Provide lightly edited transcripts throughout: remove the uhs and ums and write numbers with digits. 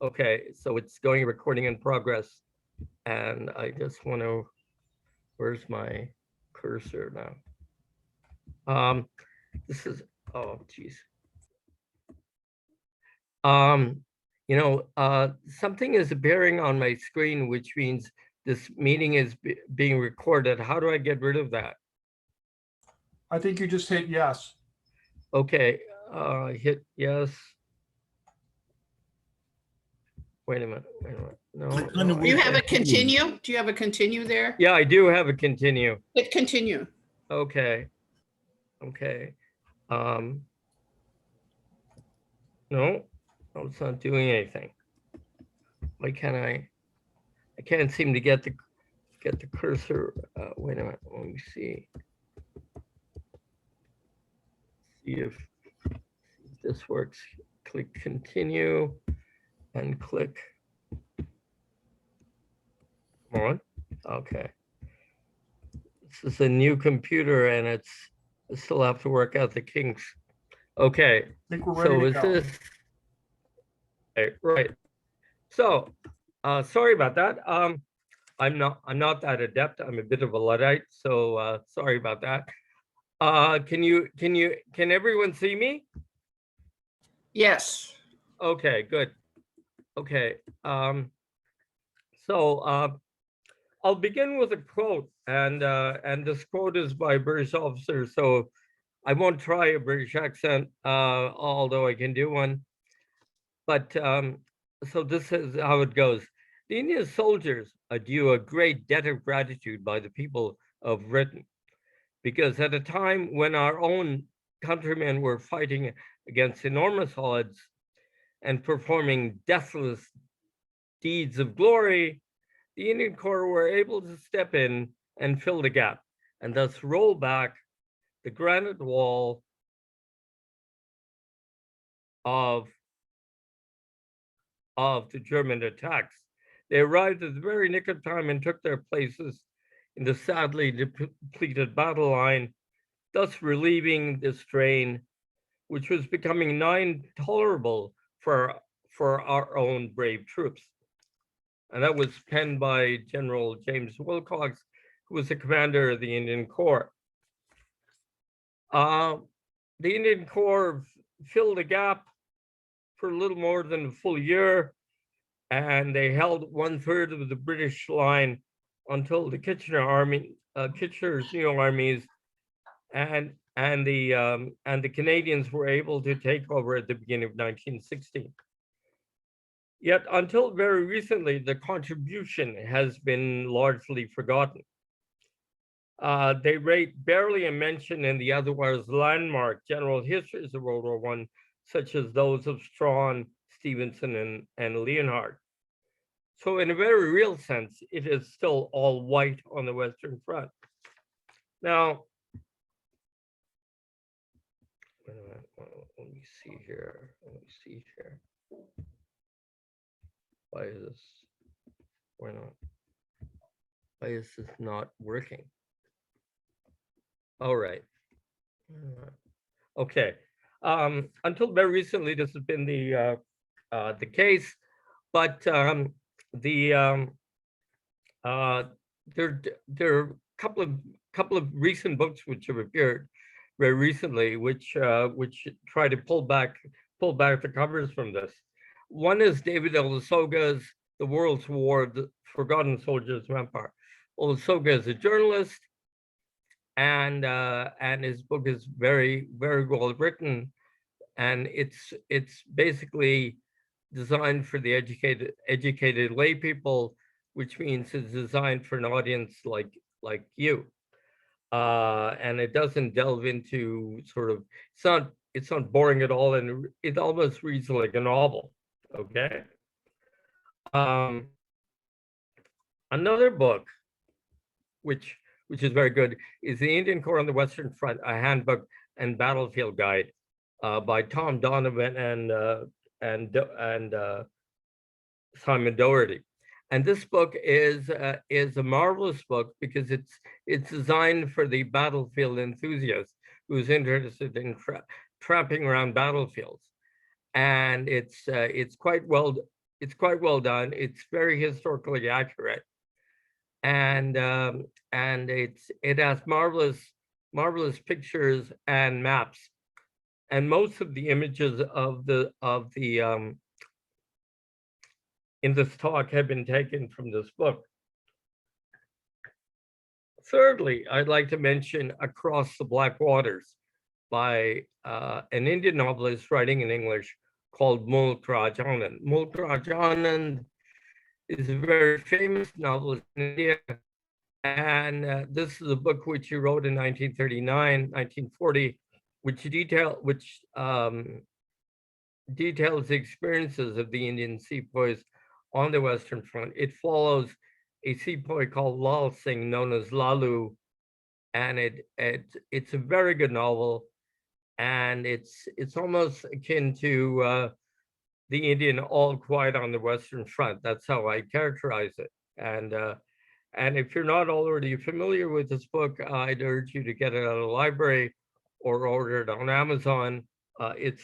Okay, so it's going recording in progress. And I just want to, where's my cursor now? This is, oh, geez. Something is appearing on my screen, which means this meeting is being recorded. How do I get rid of that? I think you just hit yes. Okay, hit yes. Wait a minute. No. Do you have a continue? Do you have a continue there? Yeah, I do have a continue. Hit continue. Okay. No, it's not doing anything. Why can't I can't seem to get the cursor. Wait a minute. Let me see. See if this works. Click continue and click. Come on. Okay. This is a new computer and I still have to work out the kinks. Okay. I think we're ready to go. This? Okay, right. So, sorry about that. I'm not that adept. I'm a bit of a Luddite, so sorry about that. Can everyone see me? Yes. Okay, good. Okay. So I'll begin with a quote, and this quote is by a British officer, so I won't try a British accent, although I can do one. But so this is how it goes. The Indian soldiers are due a great debt of gratitude by the people of Britain, because at a time when our own countrymen were fighting against enormous odds and performing deathless deeds of glory, the Indian Corps were able to step in and fill the gap, and thus roll back the granite wall of the German attacks. They arrived at the very nick of time and took their places in the sadly depleted battle line, thus relieving the strain, which was becoming nigh intolerable for our own brave troops. And that was penned by General James Wilcox, who was the commander of the Indian Corps. The Indian Corps filled the gap for a little more than a full year, and they held 1/3 of the British line until the Kitchener's new armies and the Canadians were able to take over at the beginning of 1916. Yet until very recently, the contribution has been largely forgotten. They rate barely a mention in the otherwise landmark general histories of World War I, such as those of Strawn, Stevenson, and Leonhardt. So in a very real sense, it is still all white on the Western Front. Now, let me see here. Why is this? Why not? Why is this not working? All right. Okay. Until very recently, this has been the case, but there are a couple of recent books which have appeared very recently, which try to pull back the covers from this. One is David Olusoga's The World's War of the Forgotten Soldiers of Empire. Olusoga is a journalist, and his book is very, very well written, and it's basically designed for the educated lay people, which means it's designed for an audience like you. And it doesn't delve into sort of, it's not boring at all, and it almost reads like a novel. Okay. Another book, which is very good, is The Indian Corps on the Western Front: A Handbook and Battlefield Guide, by Tom Donovan and Simon Doherty. And this book is a marvelous book because it's designed for the battlefield enthusiast who's interested in tramping around battlefields. And it's quite well it's quite well done. It's very historically accurate, and it has marvelous pictures and maps. And most of the images of the in this talk have been taken from this book. Thirdly, I'd like to mention Across the Black Waters by an Indian novelist writing in English called Mulk Raj Anand. Mulk Raj Anand is a very famous novelist in India, and this is a book which he wrote in 1939, 1940, which details the experiences of the Indian sepoys on the Western Front. It follows a sepoy called Lal Singh, known as Lalu, and it's a very good novel, and it's almost akin to the Indian All Quiet on the Western Front. That's how I characterize it. And if you're not already familiar with this book, I'd urge you to get it at a library or order it on Amazon. It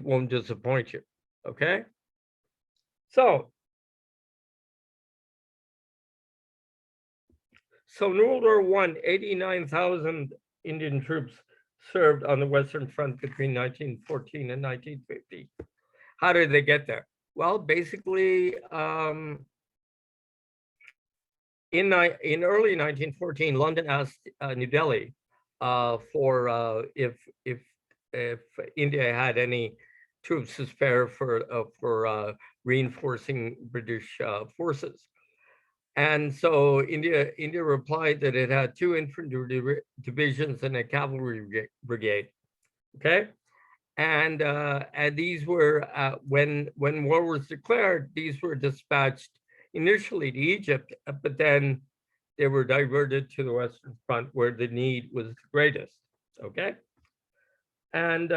won't disappoint you. Okay. So in World War I, 89,000 Indian troops served on the Western Front between 1914 and 1950. How did they get there? Well, basically, in early 1914, London asked New Delhi for if India had any troops to spare for reinforcing British forces. And so India replied that it had 2 infantry divisions and a cavalry brigade. Okay, and these were when war was declared, these were dispatched initially to Egypt, but then they were diverted to the Western Front where the need was the greatest. Okay, and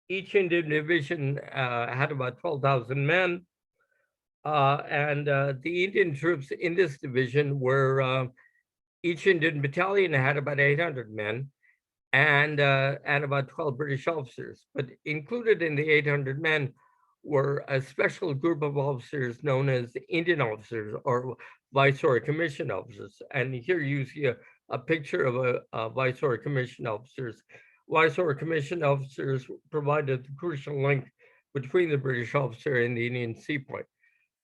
each Indian division had about 12,000 men, and the Indian troops in this division were each Indian battalion had about 800 men, and about 12 British officers. But included in the 800 men were a special group of officers known as Indian officers or Viceroy Commission officers. And here you see a picture of a Viceroy Commission officers. Viceroy Commission officers provided the crucial link between the British officer and the Indian sepoy.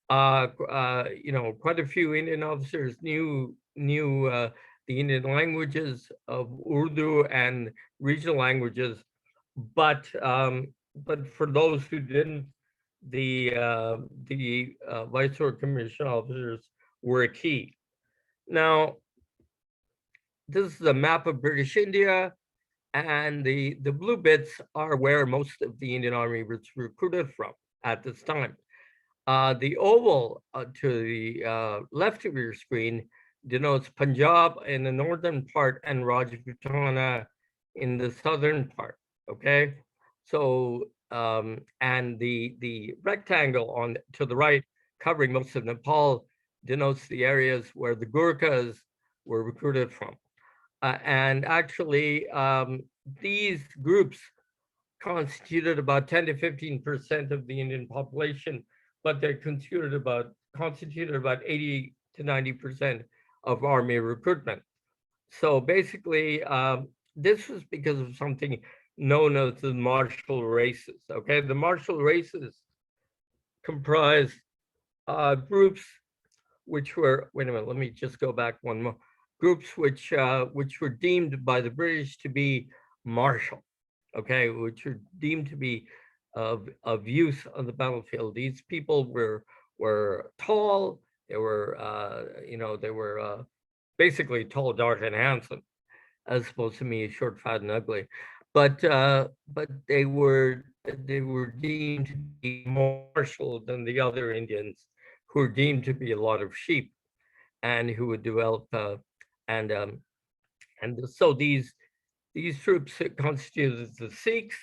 Quite a few Indian officers knew the Indian languages of Urdu and regional languages, but for those who didn't, the Viceroy Commission officers were a key. Now, this is a map of British India, and the blue bits are where most of the Indian Army was recruited from at this time. The oval to the left of your screen denotes Punjab in the northern part and Rajputana in the southern part. Okay, so and the rectangle to the right, covering most of Nepal, denotes the areas where the Gurkhas were recruited from. And actually, these groups constituted about 10 to 15% of the Indian population, but they constituted about 80 to 90% of army recruitment. So basically, this was because of something known as the martial races. Okay, the martial races comprised groups which were, wait a minute, let me just go back one more. Groups which were deemed by the British to be martial, okay, which were deemed to be of use on the battlefield. These people were tall. They were, they were basically tall, dark, and handsome, as opposed to me, short, fat, and ugly. But they were deemed to be more martial than the other Indians, who were deemed to be a lot of sheep, and who would develop and so these troops constituted the Sikhs,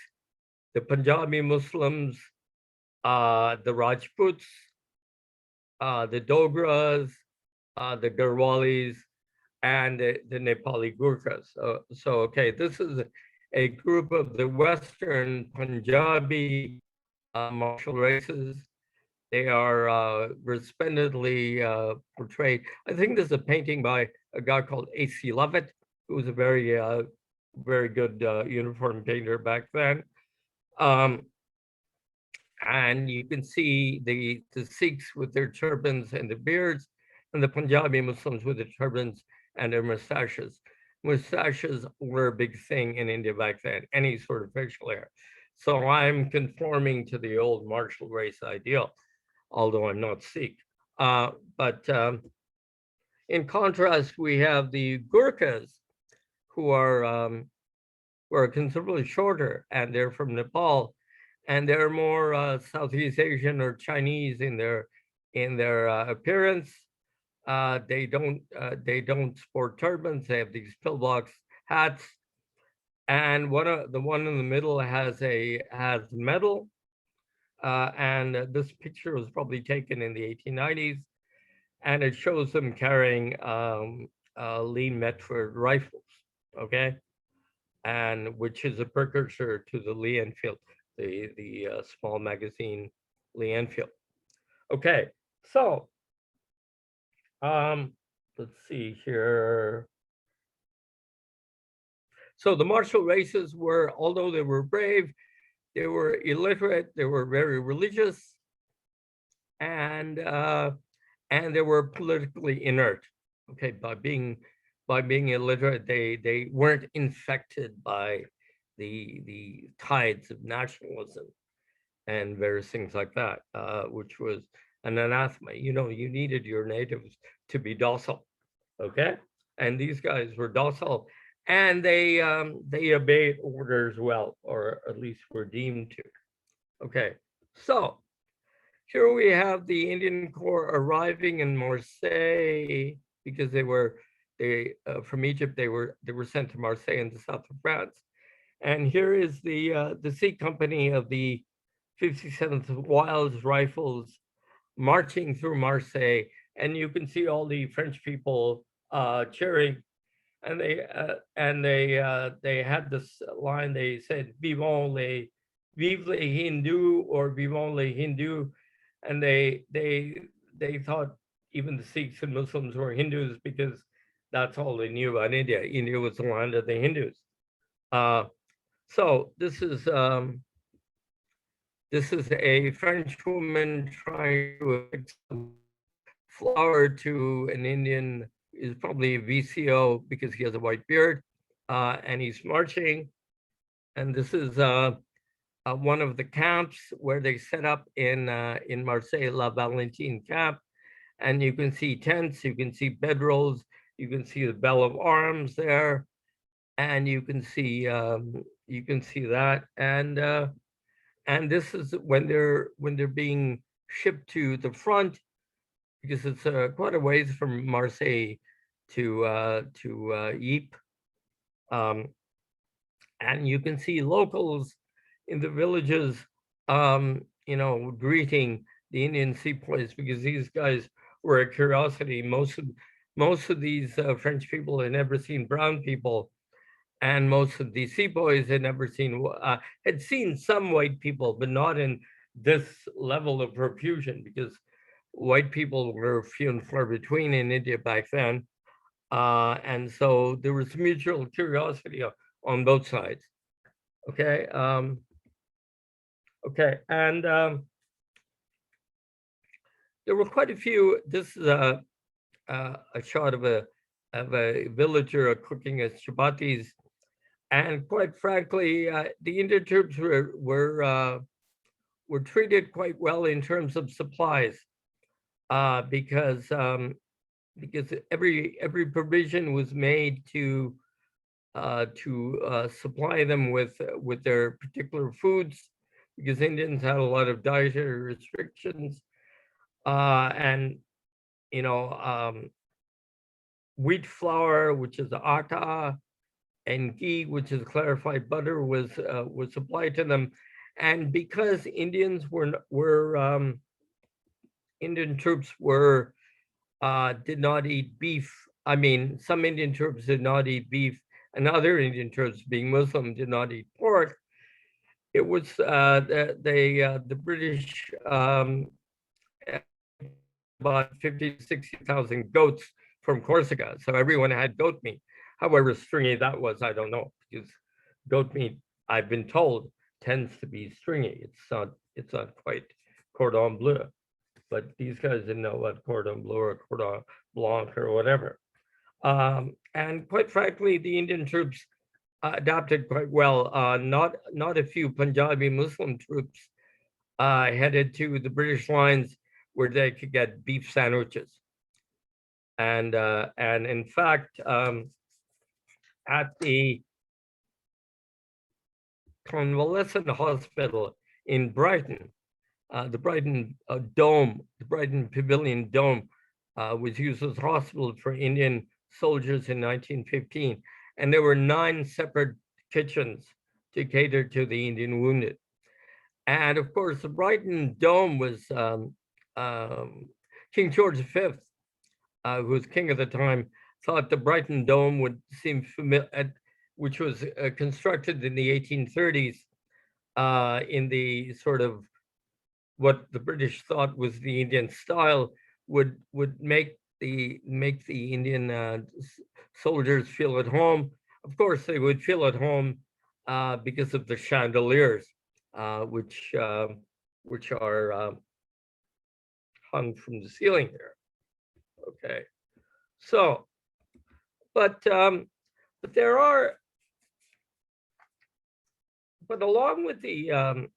the Punjabi Muslims, the Rajputs, the Dogras, the Garhwalis, and the Nepali Gurkhas. So okay, this is a group of the Western Punjabi martial races. They are resplendently portrayed. I think there's a painting by a guy called A.C. Lovett, who was a very good uniform painter back then. And you can see the Sikhs with their turbans and the beards, and the Punjabi Muslims with the turbans and their mustaches. Mustaches were a big thing in India back then, any sort of facial hair. So I'm conforming to the old martial race ideal, although I'm not Sikh. But in contrast, we have the Gurkhas, who are considerably shorter, and they're from Nepal, and they're more Southeast Asian or Chinese in their appearance. They don't sport turbans. They have these pillbox hats, and the one in the middle has medal. And this picture was probably taken in the 1890s, and it shows them carrying Lee Metford rifles. Okay, and which is a precursor to the Lee Enfield, the small magazine Lee Enfield. Okay, so let's see here. So the martial races were, although they were brave, they were illiterate, they were very religious, and they were politically inert. Okay, by being illiterate, they weren't infected by the tides of nationalism and various things like that, which was an anathema. You know, you needed your natives to be docile, okay? And these guys were docile, and they obeyed orders well, or at least were deemed to. Okay, so here we have the Indian Corps arriving in Marseille because from Egypt they were sent to Marseille in the south of France, and here is the Sikh company of the 57th Wilds Rifles marching through Marseille, and you can see all the French people cheering, and they had this line. They said "Vive les Hindus" or "Vivons les Hindus," and they thought even the Sikhs and Muslims were Hindus because that's all they knew about India. India was the land of the Hindus. So this is a French woman trying to affix flower to an Indian, is probably a VCO because he has a white beard, and he's marching. And this is one of the camps where they set up in Marseille, La Valentine camp. And you can see tents, you can see bedrolls, you can see the bell of arms there, and you can see that. And this is when they're being shipped to the front, because it's quite a ways from Marseille to Ypres. And you can see locals in the villages, greeting the Indian sepoys, because these guys were a curiosity. Most of these French people had never seen brown people, and most of the sepoys had seen some white people, but not in this level of profusion, because white people were few and far between in India back then. And so there was mutual curiosity on both sides. Okay. Okay. And there were quite a few. This is a shot of a villager cooking his chapatis. And quite frankly, the Indian troops were treated quite well in terms of supplies, because every provision was made to supply them with their particular foods, because Indians had a lot of dietary restrictions, and wheat flour, which is atta, and ghee, which is clarified butter, was supplied to them. And because Indian troops did not eat beef. I mean, some Indian troops did not eat beef and other Indian tribes, being Muslim, did not eat pork, it was the British about 50 to 60,000 goats from Corsica. So everyone had goat meat. However stringy that was, I don't know, because goat meat, I've been told, tends to be stringy. It's not quite cordon bleu, but these guys didn't know what cordon bleu or cordon blanc or whatever. And quite frankly, the Indian troops adapted quite well. Not a few Punjabi Muslim troops headed to the British lines where they could get beef sandwiches. And in fact, at the convalescent hospital in Brighton, the Brighton Dome, the Brighton Pavilion Dome, was used as a hospital for Indian soldiers in 1915. And there were 9 separate kitchens to cater to the Indian wounded. And of course, the Brighton Dome was King George V, who was king at the time, thought the Brighton Dome would seem familiar, which was constructed in the 1830s in the sort of what the British thought was the Indian style, would make the Indian soldiers feel at home. Of course, they would feel at home because of the chandeliers, which are hung from the ceiling here. Okay, so, but there are, but along with the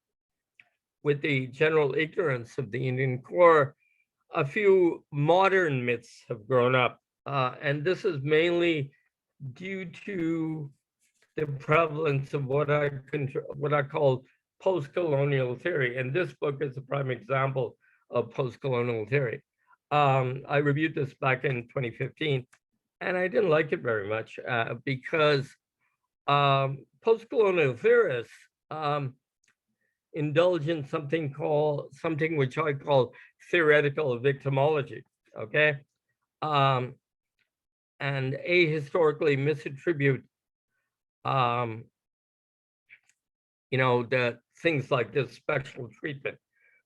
general ignorance of the Indian Corps, a few modern myths have grown up, and this is mainly due to the prevalence of what I call post-colonial theory. And this book is a prime example of post-colonial theory. I reviewed this back in 2015, and I didn't like it very much because post-colonial theorists indulge in something which I call theoretical victimology. Okay, and ahistorically misattribute the things like this special treatment.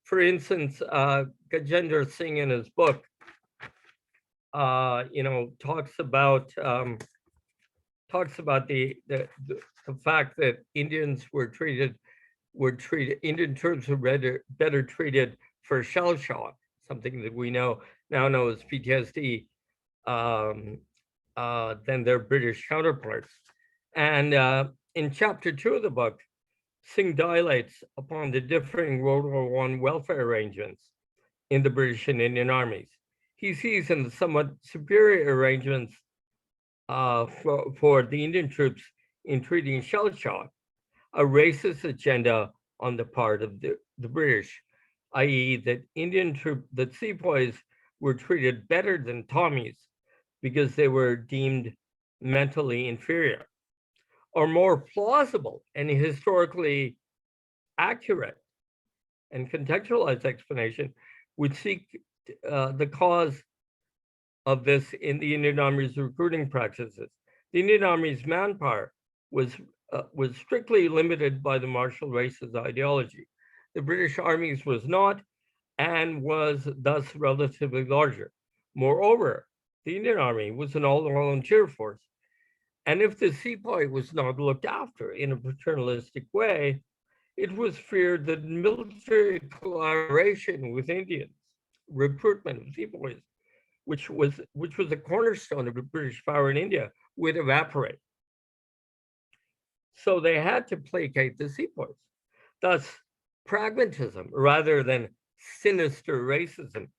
For instance, Gajendra Singh in his book, talks about the fact that Indians Indian troops were better treated for shell shock, something that we now know as PTSD, than their British counterparts. And in chapter 2 of the book, Singh dilates upon the differing World War I welfare arrangements in the British and Indian armies. He sees in the somewhat superior arrangements for the Indian troops in treating shell shock a racist agenda on the part of the British, i.e. that sepoys were treated better than Tommies because they were deemed mentally inferior. Or more plausible and historically accurate and contextualized explanation would seek the cause of this in the Indian Army's recruiting practices. The Indian Army's manpower was strictly limited by the martial races ideology. The British Army's was not, and was thus relatively larger. Moreover, the Indian Army was an all-volunteer force. And if the sepoy was not looked after in a paternalistic way, it was feared that military collaboration with Indians, recruitment of sepoys, which was a cornerstone of the British power in India, would evaporate. So they had to placate the sepoys. Thus, pragmatism rather than sinister racism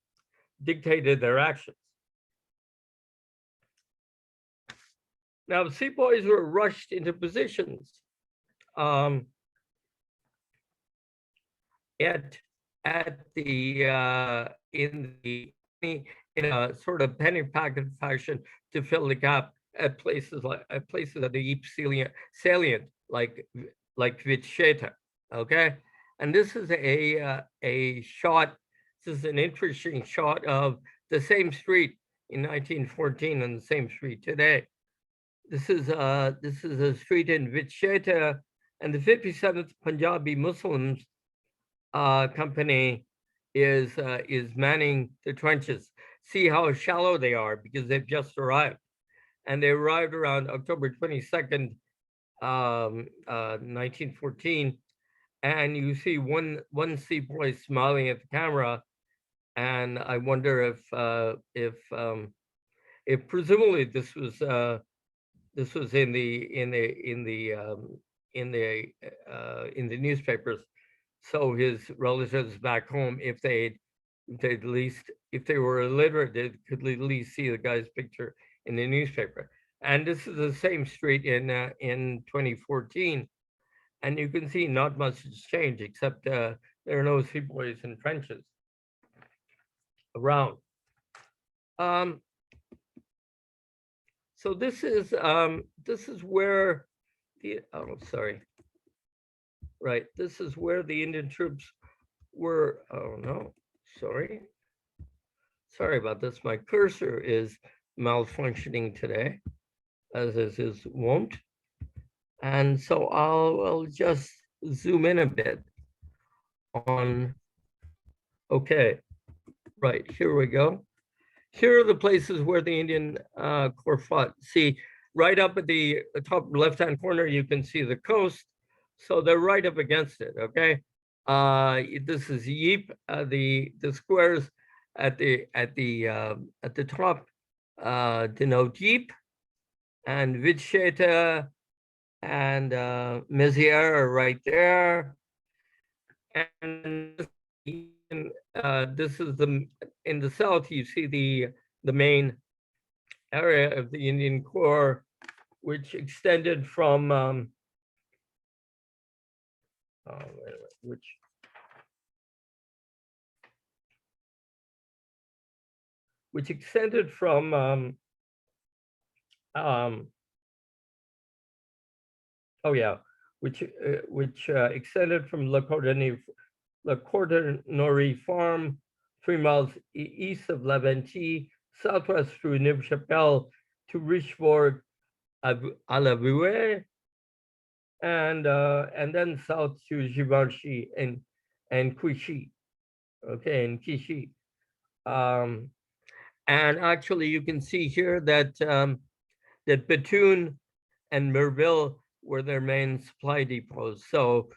dictated their actions. Now, sepoys were rushed into positions in a sort of penny packet fashion to fill the gap at places of the deep salient like Vicheta. Okay, and this is a shot. This is an interesting shot of the same street in 1914 and the same street today. This is a street in Vicheta, and the 57th Punjabi Muslims company is manning the trenches. See how shallow they are because they've just arrived, and they arrived around October 22nd, 1914. And you see one sepoy smiling at the camera, and I wonder if presumably this was in the newspapers, so his relatives back home, if they were illiterate, they could at least see the guy's picture in the newspaper. And this is the same street in 2014, and you can see not much has changed except there are no sepoys and trenches around. So this is where the this is where the Indian troops were. Oh no, sorry about this. My cursor is malfunctioning today, as is wont, and so I'll just zoom in a bit on. Okay, right, here we go. Here are the places where the Indian Corps fought. See, right up at the top left-hand corner, you can see the coast. So they're right up against it, okay? This is Yeep, the squares at the top denote Yeep, and Vidsheta and Mezier are right there. And this is in the south, you see the main area of the Indian Corps, which extended from which extended from extended from La Cordonnerie Farm, 3 miles east of La Ventie, southwest through Neuve-Chapelle to Richebourg à la Vouée, and then south to Givenchy and Clichy, okay, and Clichy. And actually, you can see here that that Bethune and Merville were their main supply depots. So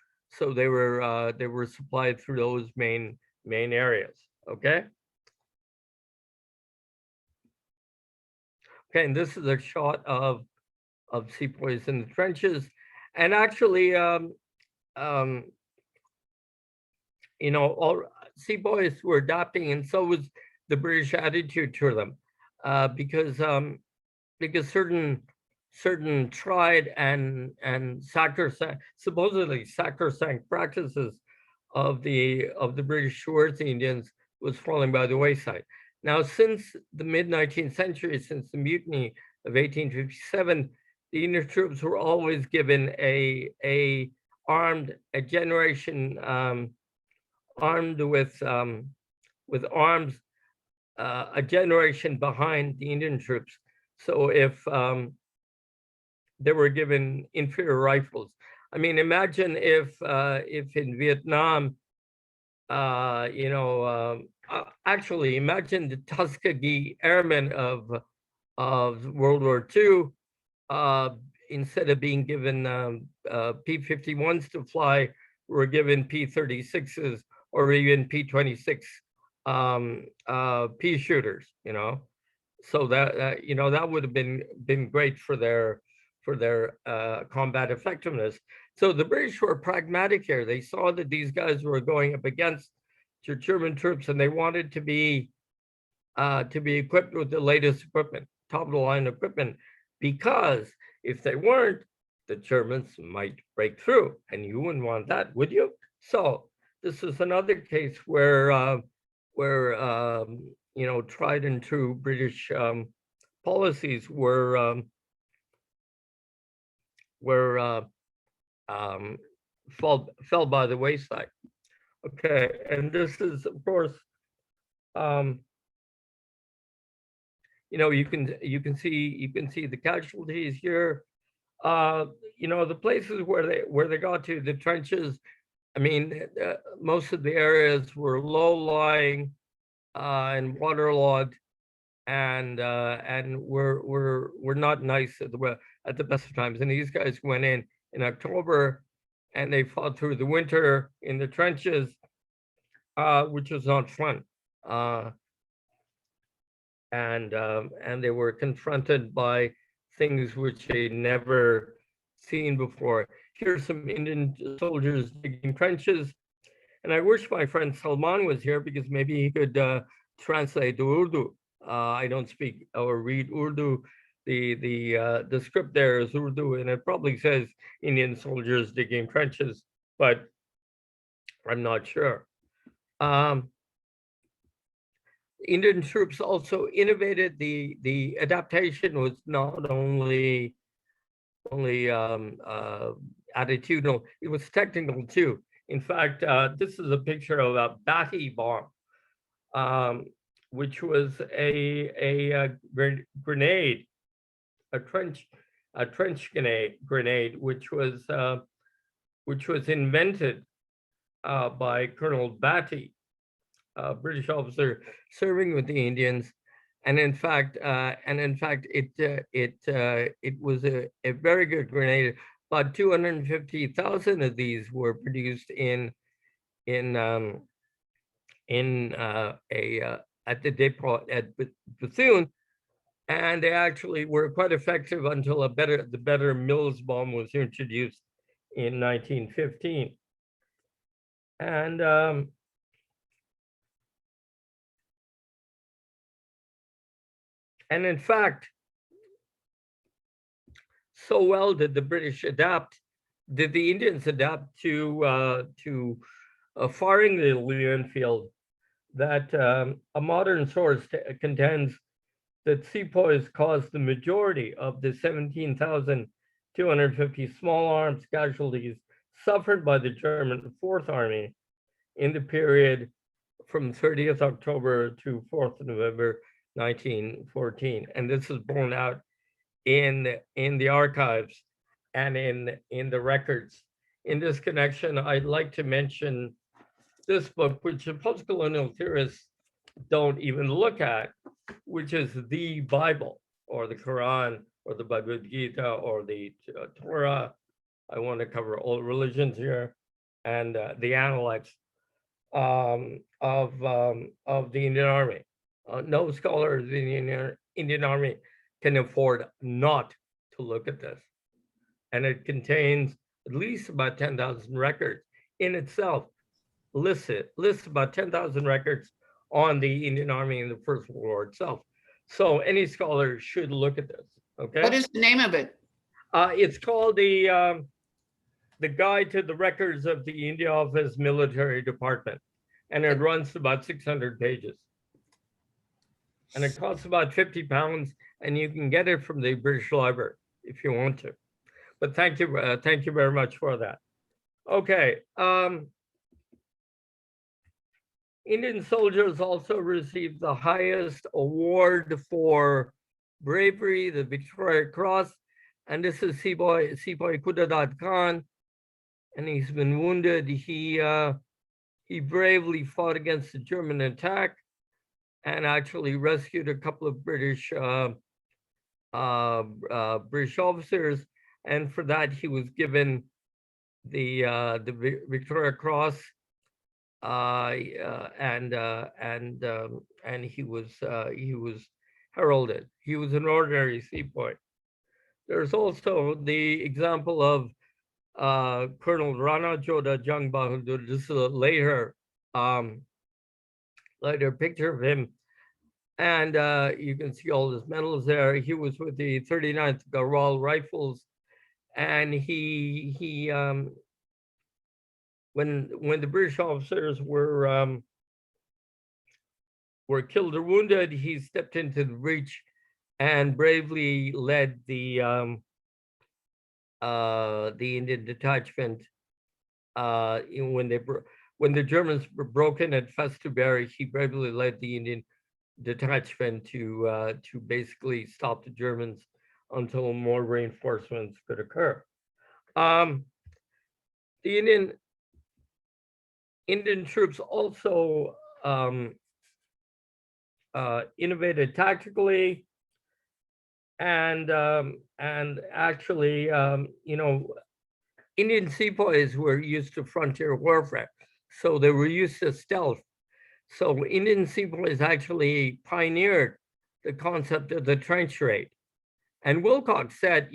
they were supplied through those main areas. Okay. Okay, and this is a shot of sepoys in the trenches, and actually, you know, all sepoys were adopting, and so was the British attitude to them, because certain tried and sacrosanct, supposedly sacrosanct practices of the British towards the Indians was falling by the wayside. Now, since the mid-19th century, since the mutiny of 1857, the Indian troops were always given a generation armed with arms, a generation behind the Indian troops. So if they were given inferior rifles, I mean, imagine if in Vietnam, you know, actually imagine the Tuskegee Airmen of World War II, instead of being given P-51s to fly, were given P-36s or even P-26 pea shooters, you know. So that you know, that would have been great for their combat effectiveness. So the British were pragmatic here. They saw that these guys were going up against German troops, and they wanted to be equipped with the latest equipment, top of the line equipment, because if they weren't, the Germans might break through, and you wouldn't want that, would you? So this is another case where you know, tried and true British policies were fell by the wayside. Okay, and this is, of course, you know, you can see the casualties here. You know, the places where they got to, the trenches. I mean, most of the areas were low lying and waterlogged, and were not nice at the best of times. And these guys went in October, and they fought through the winter in the trenches, which was not fun. And they were confronted by things which they never seen before. Here's some Indian soldiers digging trenches, and I wish my friend Salman was here because maybe he could translate to Urdu. I don't speak or read Urdu. The script there is Urdu, and it probably says Indian soldiers digging trenches, but I'm not sure. Indian troops also innovated. The adaptation was not only attitudinal, it was technical too. In fact, this is a picture of a Batty bomb, which was a grenade, a trench grenade, which was invented by Colonel Batty, a British officer serving with the Indians, and in fact, it was a very good grenade. About 250,000 of these were produced at the depot at Bethune, and they actually were quite effective until the Better Mills bomb was introduced in 1915. And in fact, so well did the British did the Indians adapt to firing the Leon field, that a modern source contends that sepoys caused the majority of the 17,250 small arms casualties suffered by the German Fourth Army in the period from 30th October to 4th November 1914. And this is borne out in the archives and in the records. In this connection, I'd like to mention this book, which the post-colonial theorists don't even look at, which is the Bible, or the Quran, or the Bhagavad Gita, or the Torah. I want to cover all religions here, and the Analects of the Indian Army. No scholar of the Indian Army can afford not to look at this. And it contains at least about 10,000 records in itself, lists about 10,000 records on the Indian Army in the First World War itself. So any scholar should look at this, okay? What is the name of it? It's called the Guide to the Records of the India Office Military Department, and it runs about 600 pages. And it costs about £50, and you can get it from the British Library if you want to. But thank you very much for that. Okay. Indian soldiers also received the highest award for bravery, the Victoria Cross, and this is Sepoy Kudadat Khan, and he's been wounded. He bravely fought against the German attack and actually rescued a couple of British officers, and for that he was given the Victoria Cross, and he was heralded. He was an ordinary sepoy. There's also the example of Colonel Rana Joda Jang Bahadur. This is a later picture of him, and you can see all his medals there. He was with the 39th Garhwal Rifles, and he when the British officers were killed or wounded, he stepped into the breach and bravely led the Indian detachment. When the Germans were broken at Festuberi, he bravely led the Indian detachment to basically stop the Germans until more reinforcements could occur. The Indian troops also innovated tactically, and actually, Indian sepoys were used to frontier warfare, so they were used to stealth. So Indian sepoys actually pioneered the concept of the trench raid. And Wilcox said,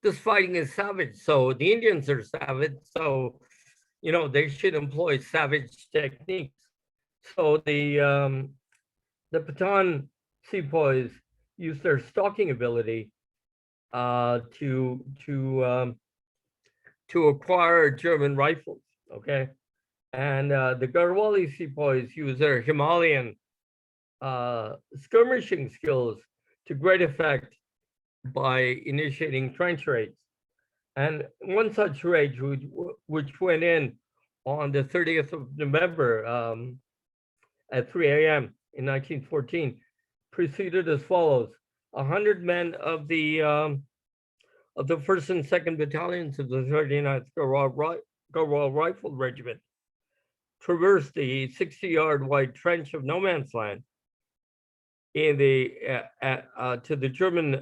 this fighting is savage, so the Indians are savage, so they should employ savage techniques. So the Pathan sepoys used their stalking ability to acquire German rifles. Okay, and the Garhwali sepoys use their Himalayan skirmishing skills to great effect by initiating trench raids. And one such raid, which went in on the 30th of November at 3 a.m. in 1914, proceeded as follows: 100 men of the 1st and 2nd Battalions of the 39th Garhwal Rifle Regiment traversed the 60-yard wide trench of no man's land in to the German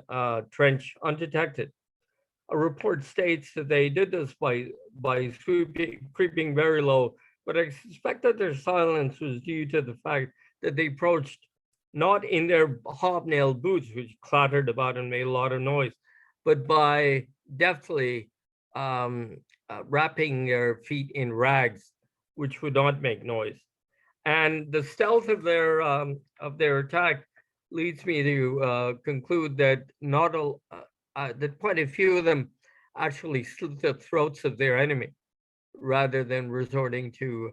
trench undetected. A report states that they did this by creeping very low, but I suspect that their silence was due to the fact that they approached not in their hobnail boots, which clattered about and made a lot of noise, but by deftly wrapping their feet in rags, which would not make noise. And the stealth of their attack leads me to conclude that that quite a few of them actually slit the throats of their enemy, rather than resorting to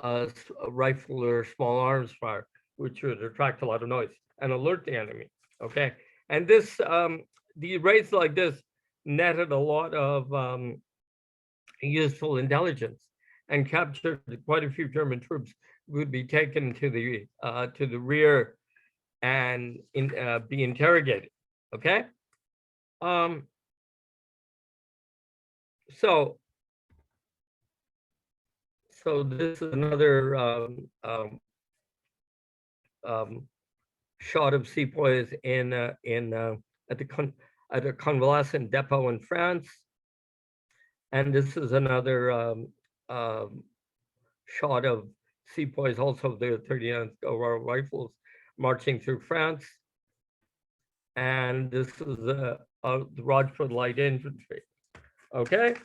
a rifle or small arms fire, which would attract a lot of noise and alert the enemy. Okay, and the raids like this netted a lot of useful intelligence and captured quite a few German troops who would be taken to the rear and be interrogated. Okay. So this is another shot of sepoys at a convalescent depot in France, and this is another shot of sepoys, also the 39th Garhwal Rifles, marching through France, and this is the Rajput Light Infantry. Okay.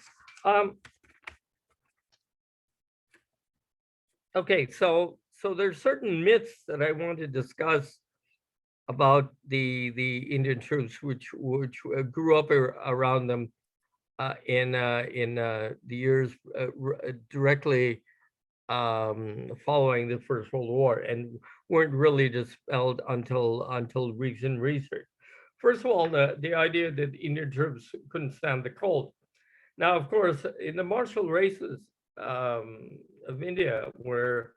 Okay, so there's certain myths that I want to discuss about the Indian troops, which grew up around them in the years directly following the First World War, and weren't really dispelled until recent research. First of all, the idea that Indian troops couldn't stand the cold. Now, of course, in the martial races of India, where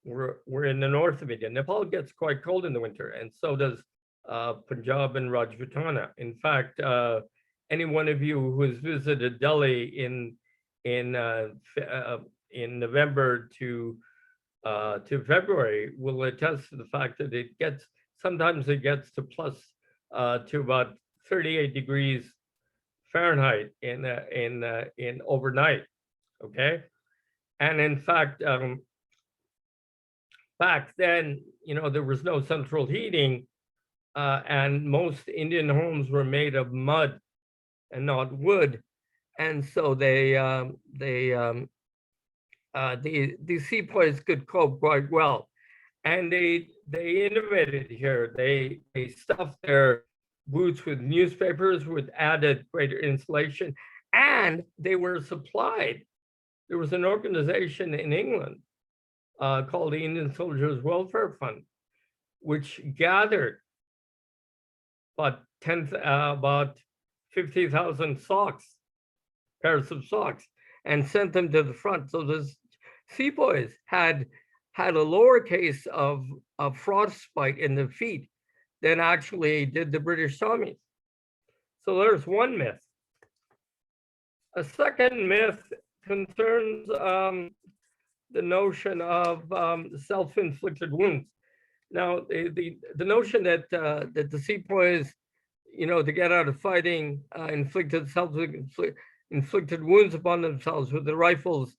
we're in the north of India. Nepal gets quite cold in the winter, and so does Punjab and Rajputana. In fact, any one of you who has visited Delhi in November to February will attest to the fact that sometimes it gets to plus to about 38 degrees Fahrenheit in overnight. Okay, and in fact, back then, there was no central heating, and most Indian homes were made of mud and not wood, and so the sepoys could cope quite well, and they innovated here. They stuffed their boots with newspapers, with added greater insulation, and they were supplied. There was an organization in England called the Indian Soldiers Welfare Fund, which gathered about 50,000 pairs of socks, and sent them to the front. So sepoys had a lower case of frostbite in the feet than actually did the British Tommies. So there's one myth. A second myth concerns the notion of self-inflicted wounds. Now, the notion that that the sepoys, to get out of fighting, inflicted wounds upon themselves with the rifles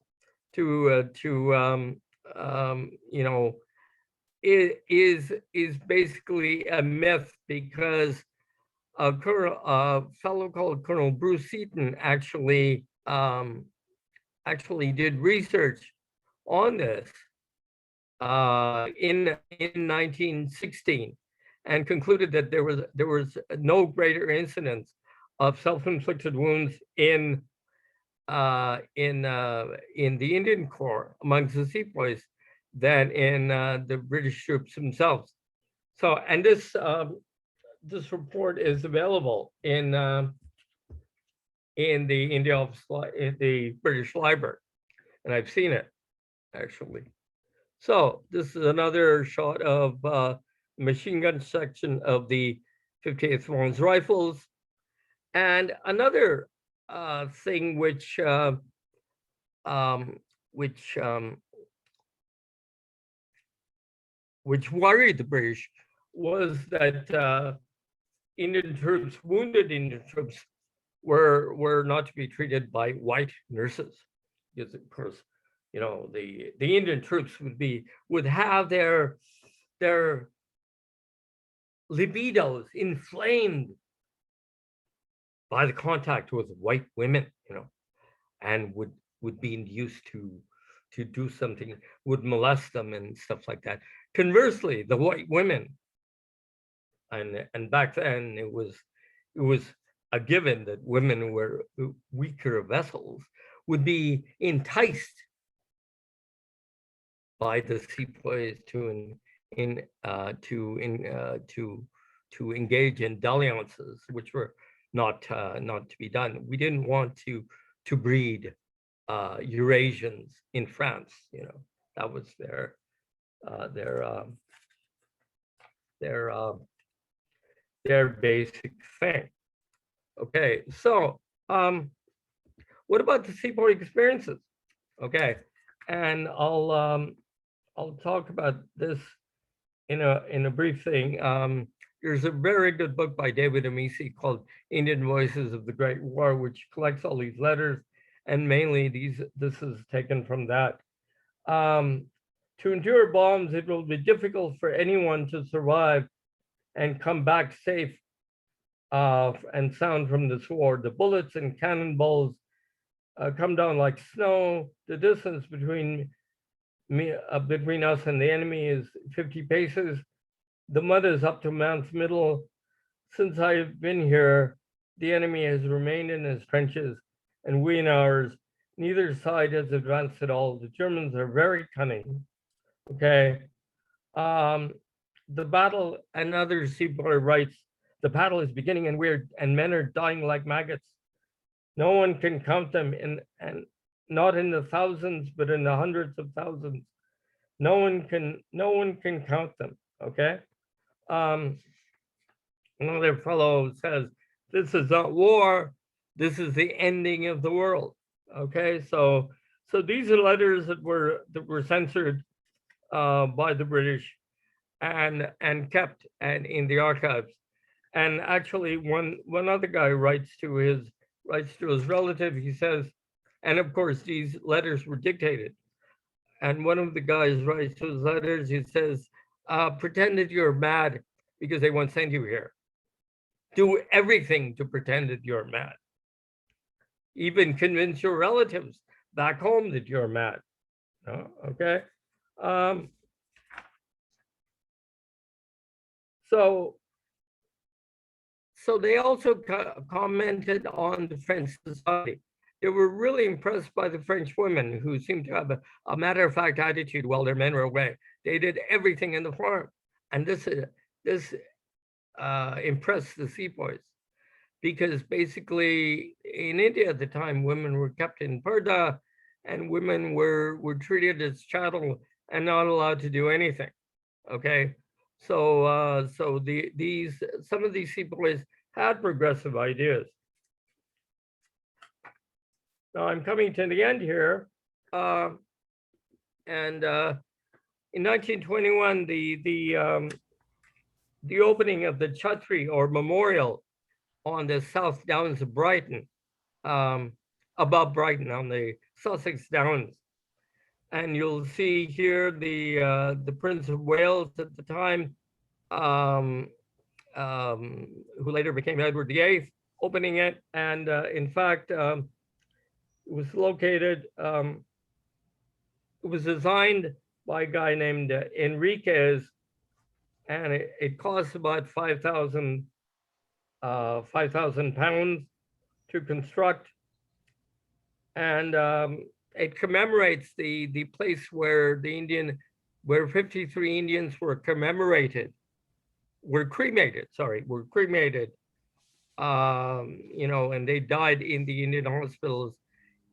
is basically a myth, because a fellow called Colonel Bruce Seaton actually did research on this in 1916, and concluded that there was no greater incidence of self-inflicted wounds in the Indian Corps amongst the sepoys than in the British troops themselves. So, and this report is available in the the British Library, and I've seen it actually. So this is another shot of machine gun section of the 58th Lawrence Rifles, and another thing which worried the British was that wounded Indian troops were not to be treated by white nurses, because of course, the Indian troops would have their libidos inflamed by the contact with white women, and would be induced to do something, would molest them and stuff like that. Conversely, the white women, and back then it was a given that women were weaker vessels, would be enticed by the sepoys to engage in dalliances, which were not to be done. We didn't want to breed Eurasians in France. That was their basic thing. Okay, so what about the sepoy experiences? Okay, and I'll talk about this in a brief thing. There's a very good book by David Amisi called Indian Voices of the Great War, which collects all these letters, and mainly this is taken from that. To endure bombs, it will be difficult for anyone to survive and come back safe and sound from this war. The bullets and cannonballs come down like snow. The distance between us and the enemy is 50 paces. The mud is up to man's middle. Since I've been here, the enemy has remained in his trenches, and we in ours. Neither side has advanced at all. The Germans are very cunning. Okay. The battle, another sepoy writes, the battle is beginning and men are dying like maggots. No one can count them, and not in the thousands, but in the hundreds of thousands. No one can count them. Okay. Another fellow says, this is not war, this is the ending of the world. Okay, so these are letters that were censored by the British and kept in the archives. And actually, one other guy writes to his relative. He says, and of course these letters were dictated. And one of the guys writes to his letters. He says, "Pretend that you're mad because they won't send you here. Do everything to pretend that you're mad. Even convince your relatives back home that you're mad." Okay. So they also commented on the French society. They were really impressed by the French women, who seemed to have a matter-of-fact attitude while their men were away. They did everything in the farm, and this impressed the sepoys, because basically in India at the time, women were kept in purdah, and women were treated as chattel and not allowed to do anything. Okay, so some of these sepoys had progressive ideas. Now I'm coming to the end here, and in 1921, the opening of the Chhatri or memorial on the South Downs of Brighton, above Brighton on the Sussex Downs. And you'll see here the Prince of Wales at the time, who later became Edward VIII, opening it. And in fact, it was located, it was designed by a guy named Enriquez, and it cost about 5,000 pounds to construct. And it commemorates the place where where 53 Indians were cremated, you know, and they died in the Indian hospitals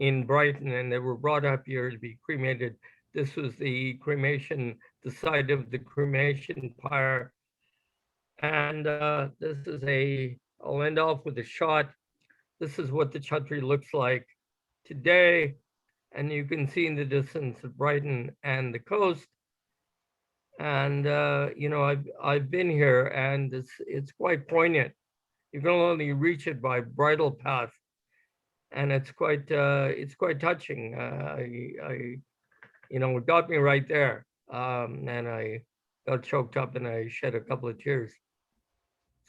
in Brighton, and they were brought up here to be cremated. This was the site of the cremation pyre. And this is I'll end off with a shot. This is what the Chhatri looks like today. And you can see in the distance of Brighton and the coast. And, you know, I've been here, and it's quite poignant. You can only reach it by bridle path. And it's quite touching. You know, it got me right there. And I got choked up and I shed a couple of tears.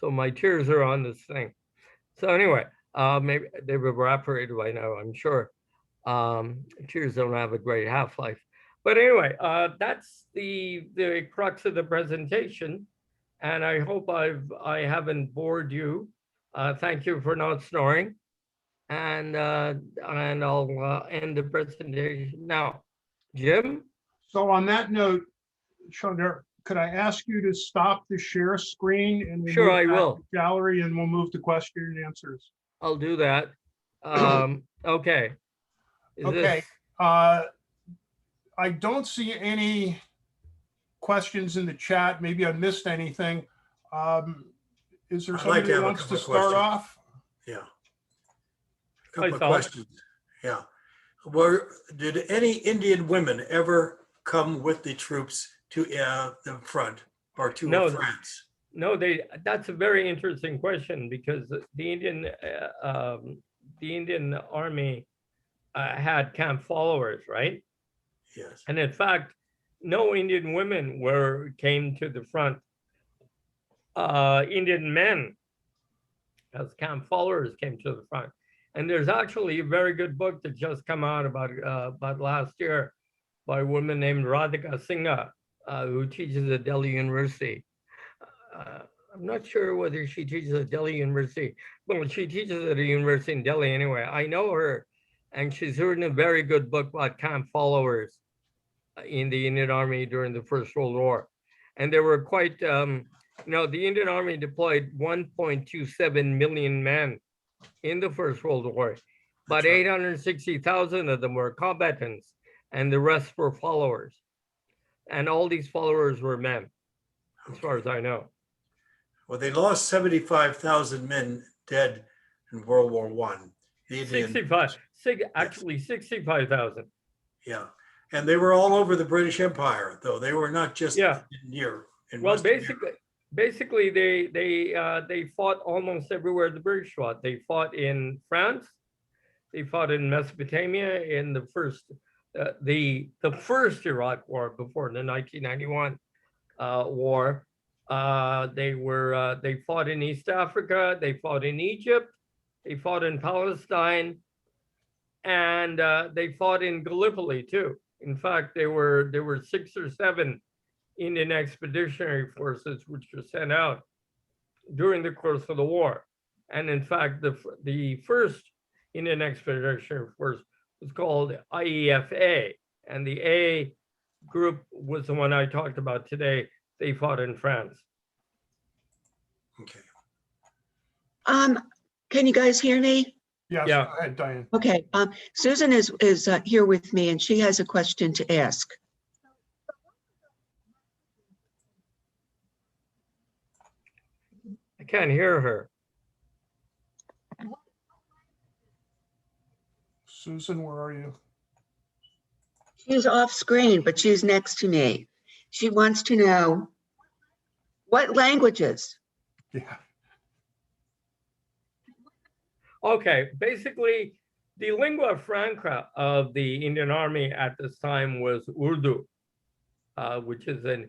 So my tears are on this thing. So anyway, maybe they've evaporated by now, I'm sure. Tears don't have a great half-life. But anyway, that's the crux of the presentation. And I hope I haven't bored you. Thank you for not snoring. And I'll end the presentation now. Jim? So on that note, Chandar, could I ask you to stop the share screen and we'll Sure, move I back will. to gallery, and we'll move to question and answers. I'll do that. Okay. Okay. I don't see any questions in the chat. Maybe I missed anything. Is there I'd like somebody to who have a wants to couple of start questions. off? Yeah. A couple of Tom. questions. Yeah. Did any Indian women ever come with the troops to the front or to No. France? No, that's a very interesting question, because the Indian army had camp followers, right? Yes. And in fact, no Indian women came to the front. Indian men as camp followers came to the front. And there's actually a very good book that just come out about last year by a woman named Radhika Singha, who teaches at Delhi University. I'm not sure whether she teaches at Delhi University, but she teaches at a university in Delhi anyway. I know her, and she's written a very good book about camp followers in the Indian Army during the First World War. And they were quite, you know, the Indian Army deployed 1.27 million men in the First World War, but That's right. 860,000 of them were combatants, and the rest were followers. And all these followers were men, as far as I know. Well, they lost 75,000 men dead in World War I. The Indian, 65,000. yeah. And they were all over the British Empire, though. They were not just near. Well, basically, they fought almost everywhere the British fought. They fought in France. They fought in Mesopotamia in the first Iraq War before the 1991 war. They fought in East Africa. They fought in Egypt. They fought in Palestine, and they fought in Gallipoli too. In fact, there were 6 or 7 Indian expeditionary forces which were sent out during the course of the war. And in fact, the first Indian expeditionary force was called IEFA, and the A group was the one I talked about today. They fought in France. Okay. Can you guys hear me? Yes, Yeah. go ahead, Diane. Okay, Susan is here with me and she has a question to ask. I can't hear her. Susan, where are you? She's off screen, but she's next to me. She wants to know what languages. Yeah, Okay, basically, the lingua franca of the Indian Army at this time was Urdu, which is an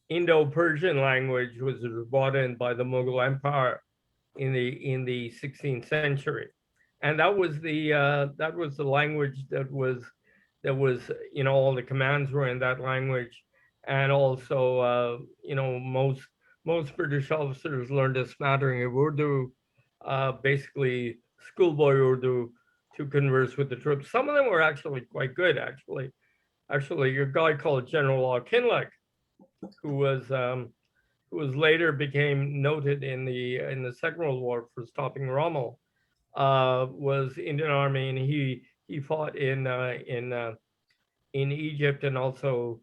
Indo-Persian language, was brought in by the Mughal Empire in the 16th century, and that was the language that was all the commands were in that language, and also most British officers learned a smattering of Urdu, basically schoolboy Urdu, to converse with the troops. Some of them were actually quite good. Actually, a guy called General Kinloch, who was later became noted in the Second World War for stopping Rommel, was Indian Army, and he fought in Egypt and also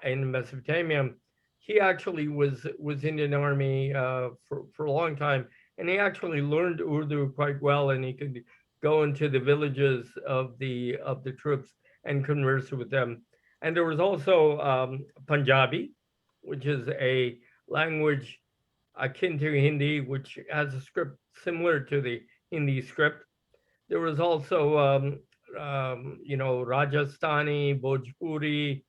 in Mesopotamia. He actually was Indian Army for a long time, and he actually learned Urdu quite well, and he could go into the villages of the troops and converse with them. And there was also Punjabi, which is a language akin to Hindi, which has a script similar to the Hindi script. There was also Rajasthani, Bhojpuri,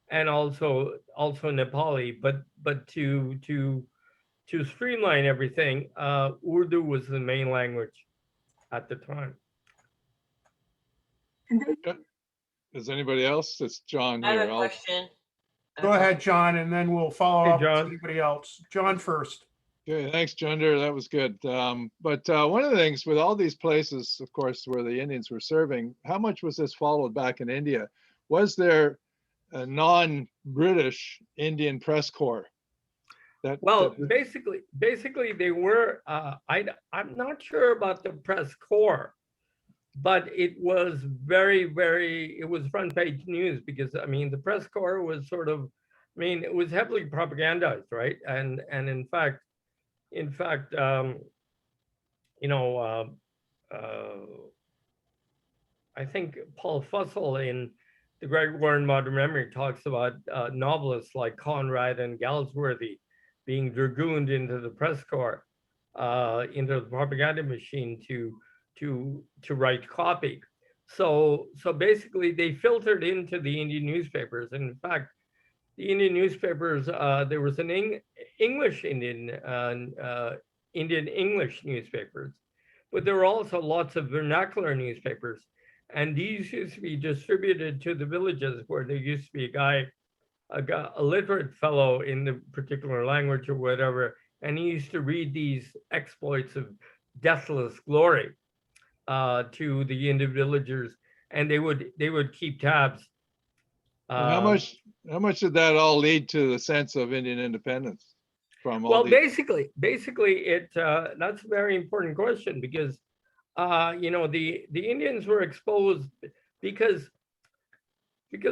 and also Nepali. But to streamline everything, Urdu was the main language at the time. Does anybody else? It's John I have here. a question. go ahead, John, and then we'll follow Hey, up with John. anybody else. John first. Okay, thanks, Chandar. That was good. But one of the things with all these places, of course, where the Indians were serving, how much was this followed back in India? Was there a non-British Indian press corps? Well, basically, they were. I'm not sure about the press corps, but it was it was front page news, because I mean the press corps was sort of, I mean, it was heavily propagandized, right? And in fact, I think Paul Fussell in The Great War in Modern Memory talks about novelists like Conrad and Galsworthy being dragooned into the press corps, into the propaganda machine to write copy. So basically, they filtered into the Indian newspapers. And in fact, the Indian newspapers, there was an English Indian English newspapers, but there were also lots of vernacular newspapers. And these used to be distributed to the villages where there used to be a literate fellow in the particular language or whatever, and he used to read these exploits of deathless glory to the Indian villagers, and they would keep tabs. how much did that all lead to the sense of Indian independence from all Well, these? basically, it that's a very important question, because the Indians were exposed because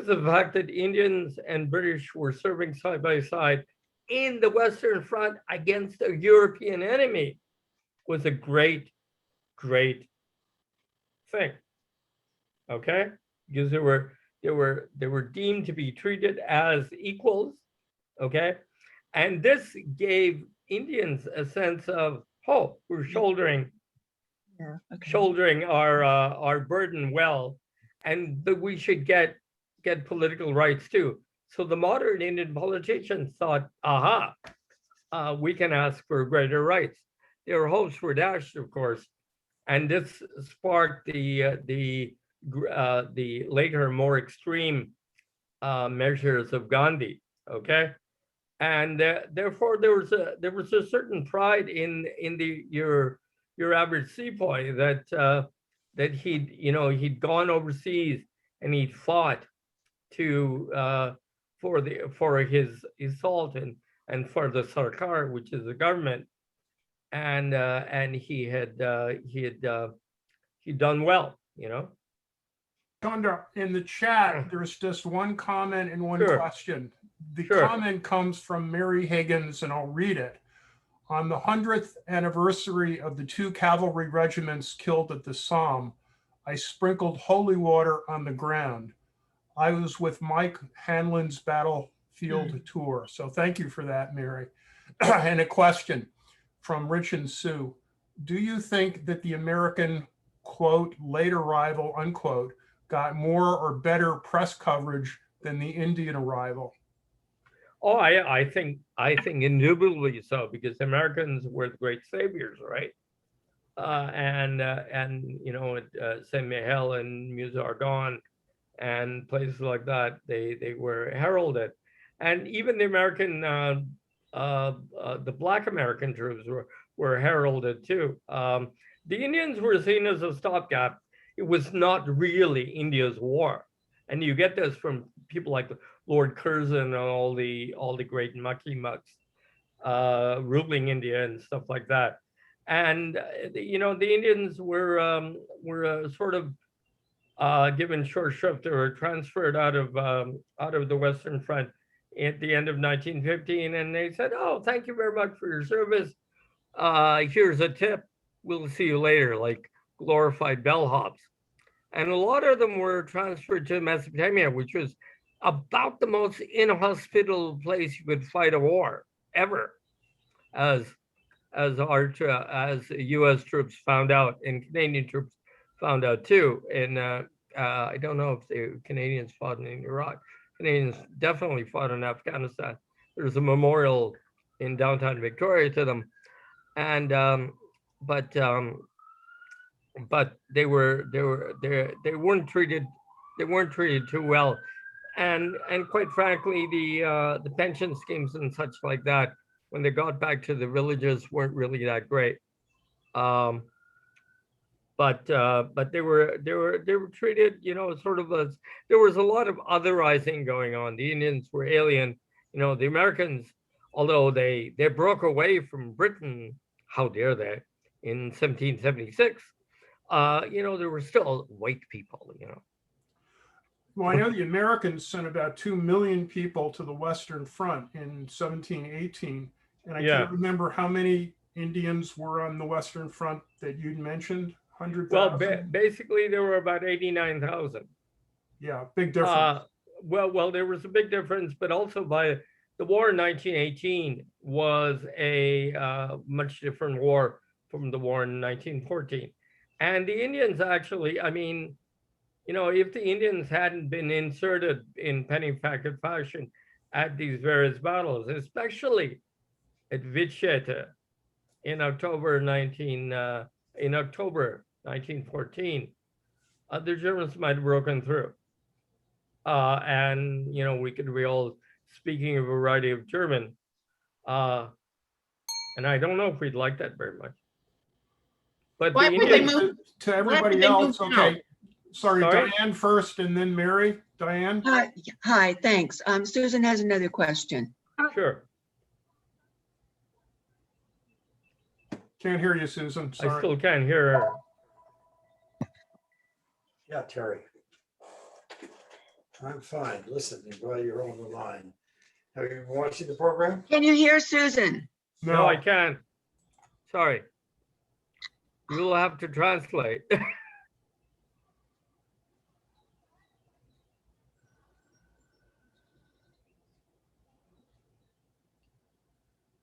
of the fact that Indians and British were serving side by side in the Western Front against a European enemy was a great thing. Okay, because they were deemed to be treated as equals. Okay, and this gave Indians a sense of, oh, we're shouldering our burden well, and that we should get political rights too. So the modern Indian politicians thought, aha, we can ask for greater rights. Their hopes were dashed, of course, and this sparked the later more extreme measures of Gandhi. Okay, and therefore there was a certain pride in your average sepoy that he'd gone overseas and he'd fought for his salt and for the Sarkar, which is the government, and he'd done well, you know. Chandar, in the chat, there's just one comment and one Sure. question. The Sure. comment comes from Mary Higgins, and I'll read it. On the 100th anniversary of the 2 cavalry regiments killed at the Somme, I sprinkled holy water on the ground. I was with Mike Hanlon's battlefield tour. So thank you for that, Mary. And a question from Rich and Sue. Do you think that the American, quote, late arrival, unquote, got more or better press coverage than the Indian arrival? Oh, I think indubitably so, because the Americans were the great saviors, right? And you know, Saint Mihiel and Meuse-Argonne and places like that, they were heralded, and even the American the Black American troops were heralded too. The Indians were seen as a stopgap. It was not really India's war, and you get this from people like Lord Curzon and all the great mucky mucks ruling India and stuff like that. And you know, the Indians were sort of given short shrift or transferred out of the Western Front at the end of 1915, and they said, "Oh, thank you very much for your service. Here's a tip. We'll see you later," like glorified bellhops. And a lot of them were transferred to Mesopotamia, which was about the most inhospitable place you could fight a war ever, as U.S. troops found out, and Canadian troops found out too. And I don't know if the Canadians fought in Iraq. Canadians definitely fought in Afghanistan. There's a memorial in downtown Victoria to them, and but they weren't treated too well, and quite frankly, the pension schemes and such like that, when they got back to the villages, weren't really that great. But they were treated, you know, sort of as, there was a lot of otherizing going on. The Indians were alien, you know. The Americans, although they broke away from Britain, how dare they, in 1776, you know, there were still white people, you know. Well, I know the Americans sent about 2 million people to the Western Front in 1718, and I can't remember how many Indians were on the Western Front that you'd mentioned. 100,000? Well, basically there were about 89,000. Yeah, big difference. Well, there was a big difference, but also by the war in 1918 was a much different war from the war in 1914. And the Indians actually, I mean, you know, if the Indians hadn't been inserted in penny packet fashion at these various battles, especially at Vicente in October 1914, the Germans might have broken through. And, you know, we could be all speaking a variety of German. And I don't know if we'd like that very much. But Why the would they Indians, move? To Why would everybody they move else, south? okay. Sorry, Sorry? Diane first and then Mary. Diane? Hi, thanks. Susan has another question. sure, Can't hear you, Susan. I Sorry. still can't hear her. Yeah, Terry. I'm fine. Listen, while you're on the line. Have you been watching the program? Can you hear Susan? No, I can't. Sorry. You'll have to translate.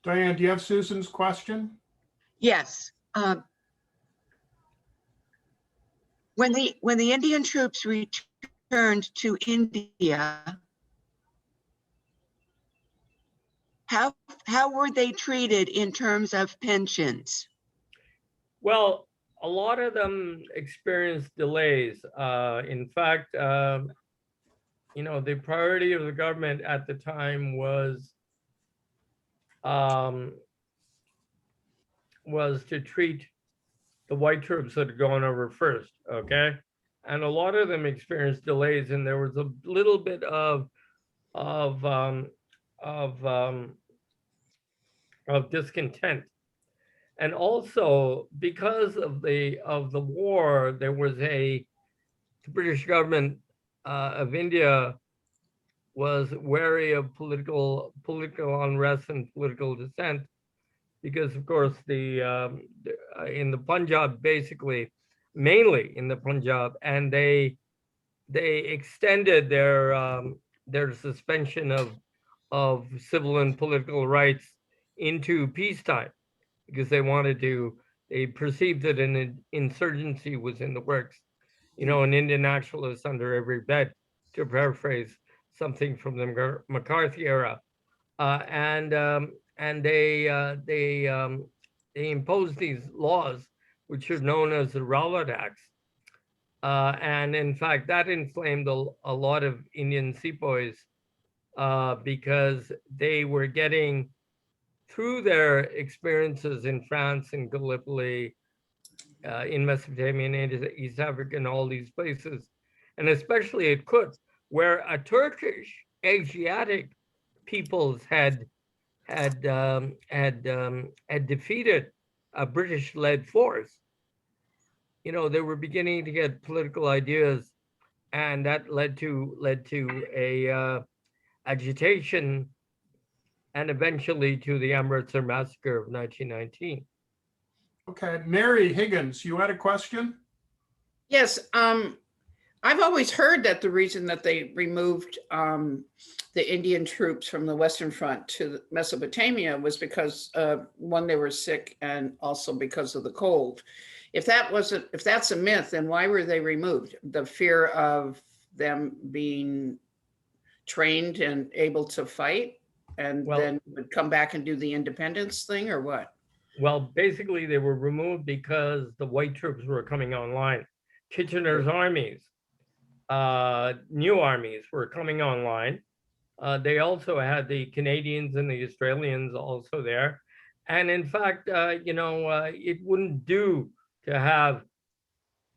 Diane, do you have Susan's question? Yes. When the Indian troops returned to India, how were they treated in terms of pensions? Well, a lot of them experienced delays. In fact, you know, the priority of the government at the time was to treat the white troops that had gone over first, okay? And a lot of them experienced delays, and there was a little bit of discontent. And also because of the war, there was the British government of India was wary of political unrest and political dissent, because of course in the Punjab, basically, mainly in the Punjab, and they extended their suspension of civil and political rights into peacetime, because they perceived that an insurgency was in the works. An Indian nationalist under every bed, to paraphrase something from the McCarthy era. And they imposed these laws, which are known as the Rowlatt Acts. And in fact, that inflamed a lot of Indian sepoys, because they were getting, through their experiences in France and Gallipoli, in Mesopotamia and East Africa and all these places, and especially at Kut, where a Turkish Asiatic peoples had defeated a British-led force. They were beginning to get political ideas, and that led to a agitation, and eventually to the Amritsar massacre of 1919. Okay, Mary Higgins, you had a question? Yes, I've always heard that the reason that they removed the Indian troops from the Western Front to Mesopotamia was because one, they were sick, and also because of the cold. If that's a myth, then why were they removed? The fear of them being trained and able to fight, and then would come back and do the independence thing, or what? Well, basically, they were removed because the white troops were coming online. Kitchener's armies, new armies were coming online. They also had the Canadians and the Australians also there. And in fact, it wouldn't do to have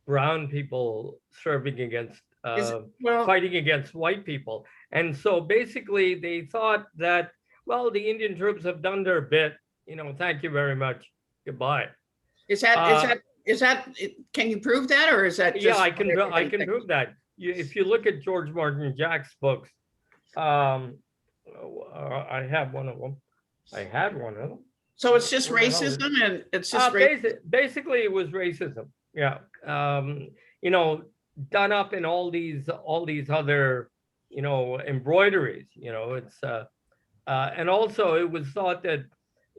brown people serving against, fighting against white people. And so basically they thought that, well, the Indian troops have done their bit, thank you very much, goodbye. Is that, can you prove that, or is that just? Yeah, I can prove that. If you look at George Martin Jack's books, I have one of them. I had one of them. So it's just racism, and it's just basically it was racism. Yeah. Done up in all these other, embroideries, it's and also it was thought that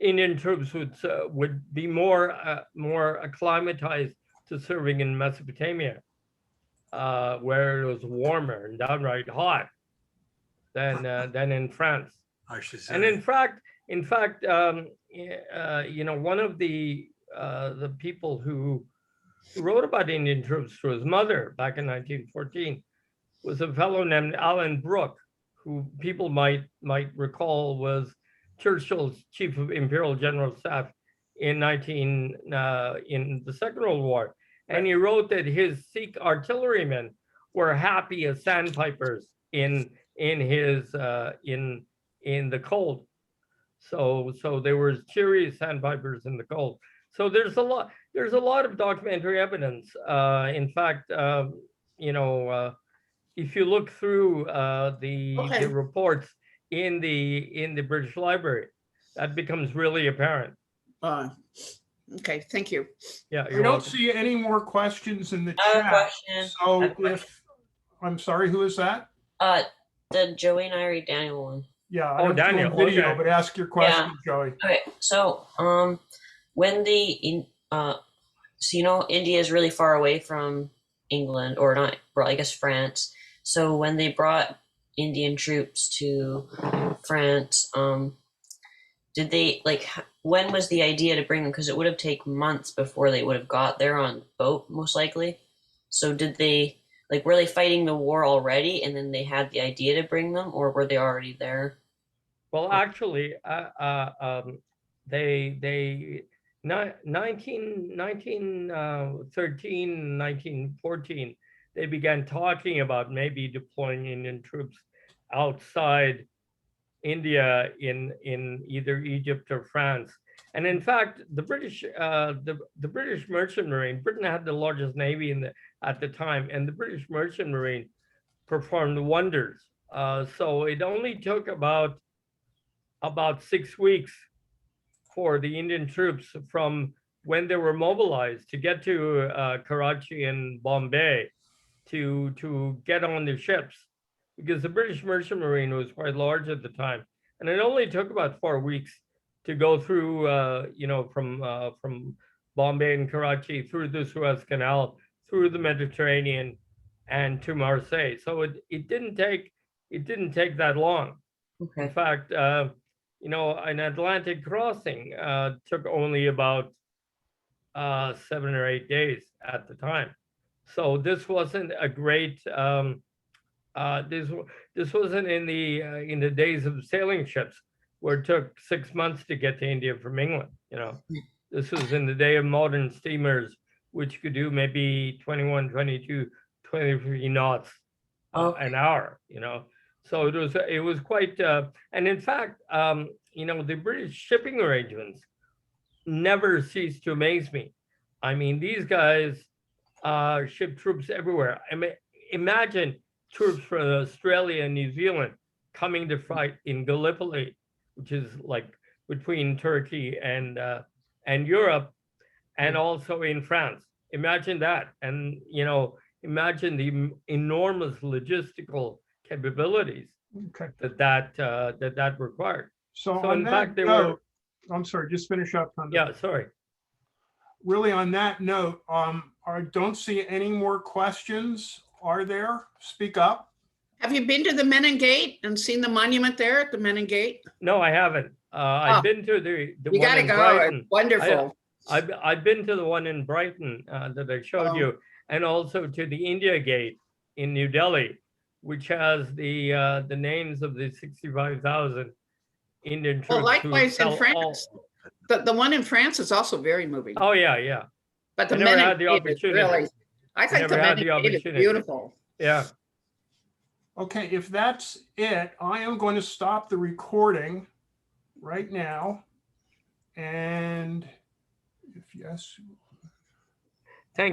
Indian troops would be more acclimatized to serving in Mesopotamia, where it was warmer and downright hot than in France. I should say. And in fact, one of the people who wrote about Indian troops to his mother back in 1914 was a fellow named Alan Brooke, who people might recall was Churchill's chief of Imperial General Staff in the Second World War. And he wrote that his Sikh artillerymen were happy as sandpipers in the cold. So they were cheery as sandpipers in the cold. So there's a lot of documentary evidence. In fact, if you look through the reports in the British Library, that becomes really apparent. Okay, thank you. Yeah, I don't see any more questions in the chat. So I'm sorry, who is that? The Joey and I read Daniel one. Yeah, I don't Daniel, do a video, okay. but ask your question, Joey. Okay, so when India is really far away from England, or not, well, I guess France. So when they brought Indian troops to France, did they, when was the idea to bring them? Because it would have taken months before they would have got there on boat, most likely. So did they, were they fighting the war already, and then they had the idea to bring them, or were they already there? Well, actually, 1913, 1914, they began talking about maybe deploying Indian troops outside India in either Egypt or France. And in fact, the British Merchant Marine, Britain had the largest navy at the time, and the British Merchant Marine performed wonders. So it only took about 6 weeks for the Indian troops from when they were mobilized to get to Karachi and Bombay to get on the ships, because the British Merchant Marine was quite large at the time, and it only took about 4 weeks to go through, from Bombay and Karachi through the Suez Canal, through the Mediterranean, and to Marseille. So it didn't take that long. In Okay. fact, an Atlantic crossing took only about 7 or 8 days at the time. So this wasn't a great. This wasn't in the days of sailing ships, where it took 6 months to get to India from England. This was in the day of modern steamers, which could do maybe 21, 22, 23 knots an hour. So it was quite. And in fact, the British shipping arrangements never ceased to amaze me. I mean, these guys ship troops everywhere. I mean, imagine troops from Australia and New Zealand coming to fight in Gallipoli, which is like between Turkey and Europe, and also in France. Imagine that, and imagine the enormous logistical capabilities Okay. that required. So So on in that fact, they note, were. I'm sorry, just finish up. Chandar. Yeah, sorry. Really on that note, I don't see any more questions. Are there? Speak up. Have you been to the Menin Gate and seen the monument there at the Menin Gate? No, I haven't. I've been to the You one gotta in go. Brighton. It's wonderful. I've been to the one in Brighton that I showed Oh. you, and also to the India Gate in New Delhi, which has the names of the 65,000 Indian troops. Well, who likewise in fell France. The one in France is also very moving. Oh yeah. But the I never Menin had the Gate is opportunity. really, I think never the had Menin the Gate is opportunity. beautiful. Yeah. Okay, if that's it, I am going to stop the recording right now. And if yes,